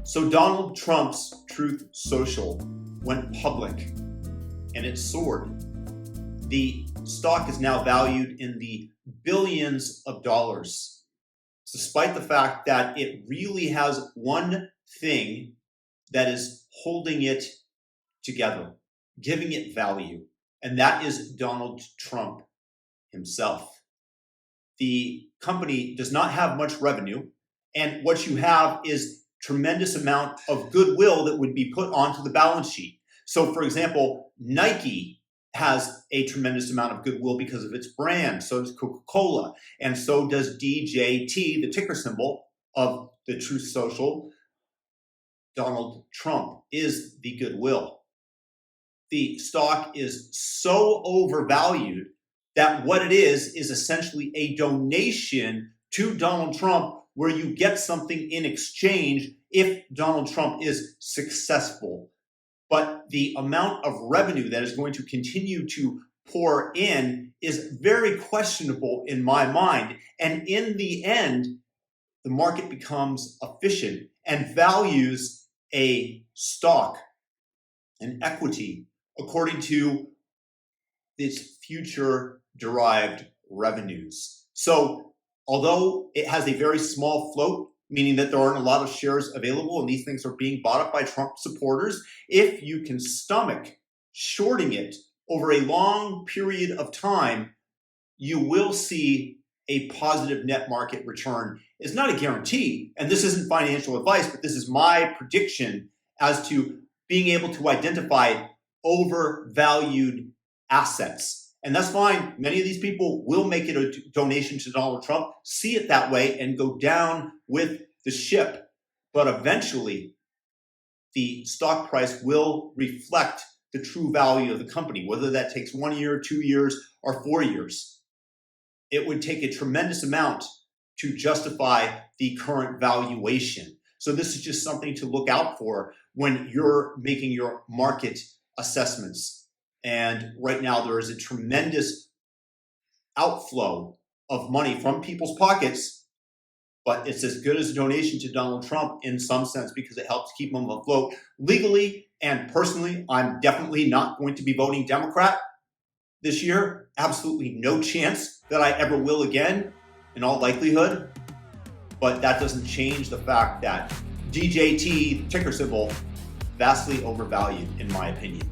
So Donald Trump's Truth Social went public and it soared. The stock is now valued in the billions of dollars, despite the fact that it really has one thing that is holding it together, giving it value, and that is Donald Trump himself. The company does not have much revenue, and what you have is tremendous amount of goodwill that would be put onto the balance sheet. So for example, Nike has a tremendous amount of goodwill because of its brand. So does Coca-Cola, and so does DJT, the ticker symbol of the Truth Social. Donald Trump is the goodwill. The stock is so overvalued that what it is essentially a donation to Donald Trump, where you get something in exchange if Donald Trump is successful. But the amount of revenue that is going to continue to pour in is very questionable in my mind. And in the end, the market becomes efficient and values a stock, an equity, according to its future derived revenues. So although it has a very small float, meaning that there aren't a lot of shares available and these things are being bought up by Trump supporters, if you can stomach shorting it over a long period of time, you will see a positive net market return. It's not a guarantee, and this isn't financial advice, but this is my prediction as to being able to identify overvalued assets. And that's fine. Many of these people will make it a donation to Donald Trump, see it that way, and go down with the ship. But eventually, the stock price will reflect the true value of the company, whether that takes 1 year, 2 years, or 4 years. It would take a tremendous amount to justify the current valuation. So this is just something to look out for when you're making your market assessments. And right now there is a tremendous outflow of money from people's pockets, but it's as good as a donation to Donald Trump in some sense because it helps keep him afloat legally. And personally, I'm definitely not going to be voting Democrat this year. Absolutely no chance that I ever will again, in all likelihood. But that doesn't change the fact that DJT, ticker symbol, vastly overvalued in my opinion.